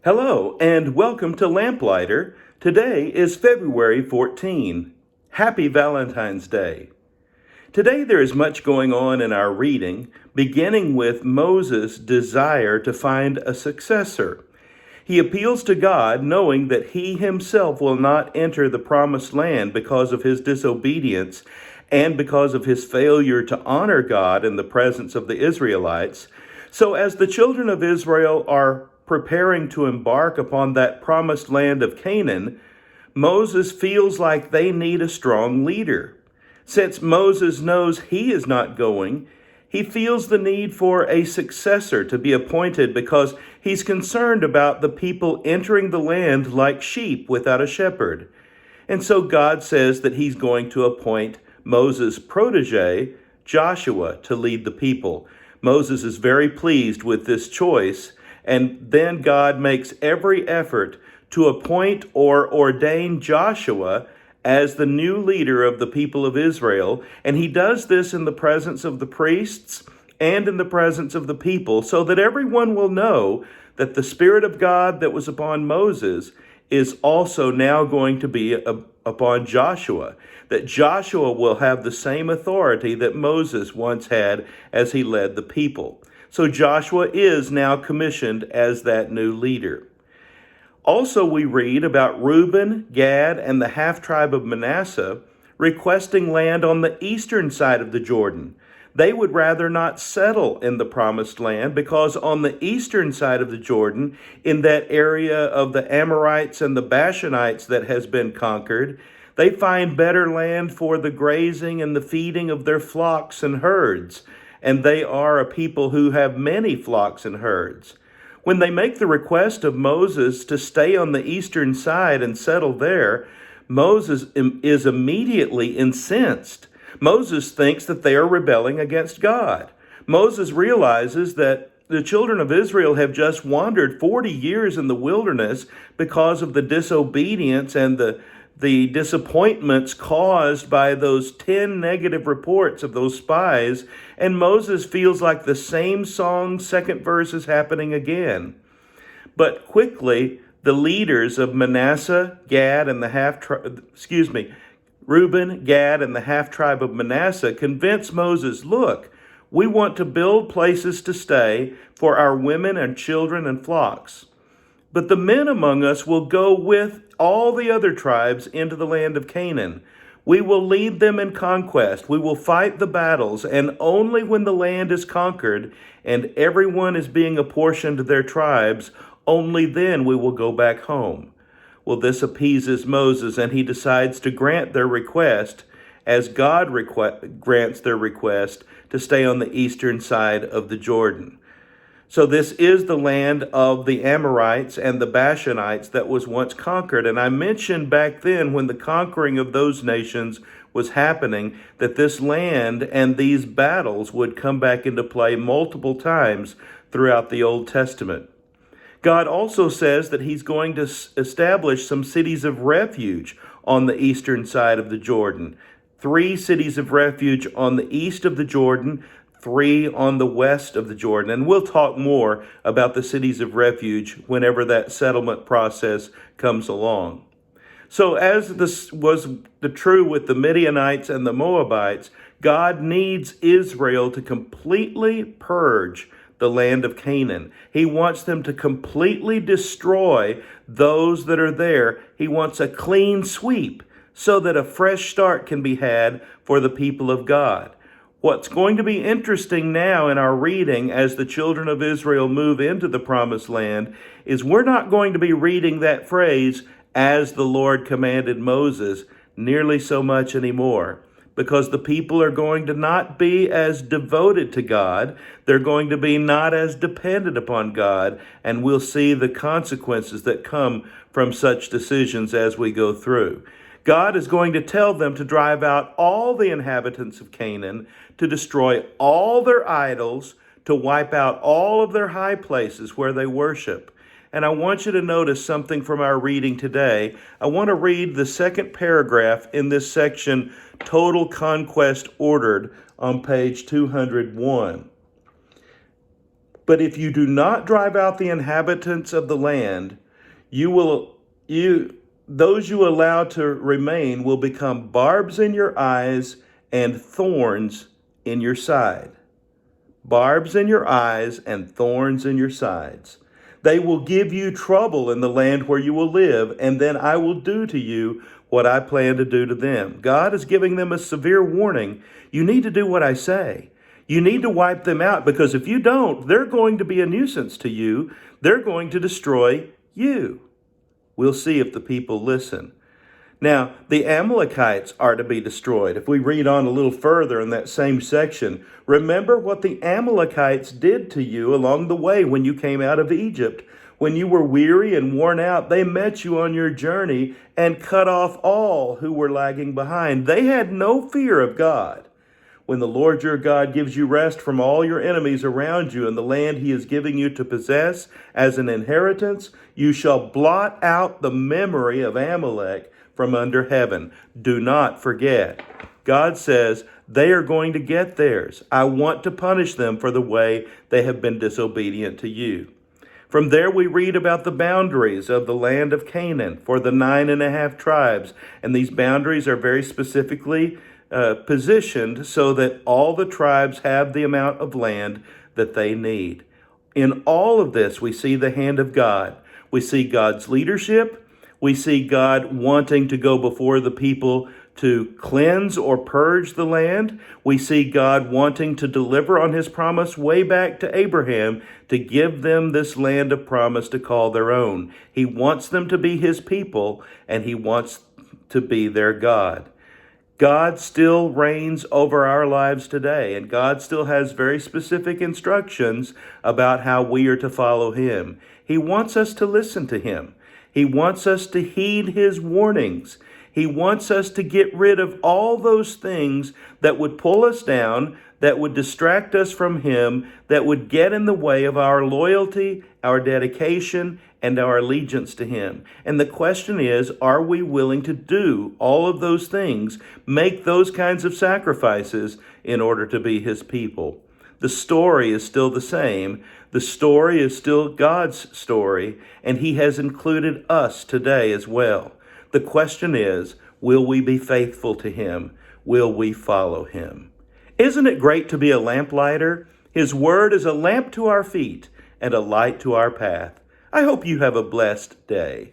Hello, and welcome to Lamplighter. Today is February 14. Happy Valentine's Day. Today there is much going on in our reading, beginning with Moses' desire to find a successor. He appeals to God, knowing that he himself will not enter the promised land because of his disobedience and because of his failure to honor God in the presence of the Israelites. So, as the children of Israel are preparing to embark upon that promised land of Canaan, Moses feels like they need a strong leader. Since Moses knows he is not going, he feels the need for a successor to be appointed because he's concerned about the people entering the land like sheep without a shepherd. And so God says that he's going to appoint Moses' protege, Joshua, to lead the people. Moses is very pleased with this choice, and then God makes every effort to appoint or ordain Joshua as the new leader of the people of Israel. And he does this in the presence of the priests and in the presence of the people, so that everyone will know that the Spirit of God that was upon Moses is also now going to be upon Joshua, that Joshua will have the same authority that Moses once had as he led the people. So Joshua is now commissioned as that new leader. Also, we read about Reuben, Gad, and the half-tribe of Manasseh requesting land on the eastern side of the Jordan. They would rather not settle in the promised land because on the eastern side of the Jordan, in that area of the Amorites and the Bashanites that has been conquered, they find better land for the grazing and the feeding of their flocks and herds. And they are a people who have many flocks and herds. When they make the request of Moses to stay on the eastern side and settle there, Moses is immediately incensed. Moses thinks that they are rebelling against God. Moses realizes that the children of Israel have just wandered 40 years in the wilderness because of the disobedience and the disappointments caused by those 10 negative reports of those spies, and Moses feels like the same song's second verse is happening again. But quickly, the leaders of Manasseh, Gad, and Reuben, Gad, and the half-tribe of Manasseh convince Moses, look, we want to build places to stay for our women and children and flocks. But the men among us will go with all the other tribes into the land of Canaan. We will lead them in conquest. We will fight the battles, and only when the land is conquered and everyone is being apportioned to their tribes, only then we will go back home. Well, this appeases Moses, and he decides to grant their request as God grants their request to stay on the eastern side of the Jordan. So this is the land of the Amorites and the Bashanites that was once conquered. And I mentioned back then when the conquering of those nations was happening that this land and these battles would come back into play multiple times throughout the Old Testament. God also says that he's going to establish some cities of refuge on the eastern side of the Jordan. 3 cities of refuge on the east of the Jordan, 3 on the west of the Jordan. And we'll talk more about the cities of refuge whenever that settlement process comes along. So as this was true with the Midianites and the Moabites, God needs Israel to completely purge the land of Canaan. He wants them to completely destroy those that are there. He wants a clean sweep so that a fresh start can be had for the people of God. What's going to be interesting now in our reading as the children of Israel move into the promised land is we're not going to be reading that phrase, as the Lord commanded Moses, nearly so much anymore, because the people are going to not be as devoted to God. They're going to be not as dependent upon God, and we'll see the consequences that come from such decisions as we go through. God is going to tell them to drive out all the inhabitants of Canaan, to destroy all their idols, to wipe out all of their high places where they worship. And I want you to notice something from our reading today. I want to read the second paragraph in this section, Total Conquest Ordered, on page 201. But if you do not drive out the inhabitants of the land, you will you those you allow to remain will become barbs in your eyes and thorns in your side. Barbs in your eyes and thorns in your sides. They will give you trouble in the land where you will live, and then I will do to you what I plan to do to them. God is giving them a severe warning. You need to do what I say. You need to wipe them out, because if you don't, they're going to be a nuisance to you. They're going to destroy you. We'll see if the people listen. Now, the Amalekites are to be destroyed. If we read on a little further in that same section, remember what the Amalekites did to you along the way when you came out of Egypt. When you were weary and worn out, they met you on your journey and cut off all who were lagging behind. They had no fear of God. When the Lord your God gives you rest from all your enemies around you in the land he is giving you to possess as an inheritance, you shall blot out the memory of Amalek from under heaven. Do not forget. God says they are going to get theirs. I want to punish them for the way they have been disobedient to you. From there we read about the boundaries of the land of Canaan for the 9.5 tribes. And these boundaries are very specifically positioned so that all the tribes have the amount of land that they need. In all of this, we see the hand of God. We see God's leadership. We see God wanting to go before the people to cleanse or purge the land. We see God wanting to deliver on his promise way back to Abraham to give them this land of promise to call their own. He wants them to be his people, and he wants to be their God. God still reigns over our lives today, and God still has very specific instructions about how we are to follow him. He wants us to listen to him. He wants us to heed his warnings. He wants us to get rid of all those things that would pull us down, that would distract us from him, that would get in the way of our loyalty, our dedication, and our allegiance to him. And the question is, are we willing to do all of those things, make those kinds of sacrifices in order to be his people? The story is still the same. The story is still God's story, and he has included us today as well. The question is, will we be faithful to him? Will we follow him? Isn't it great to be a lamplighter? His word is a lamp to our feet and a light to our path. I hope you have a blessed day.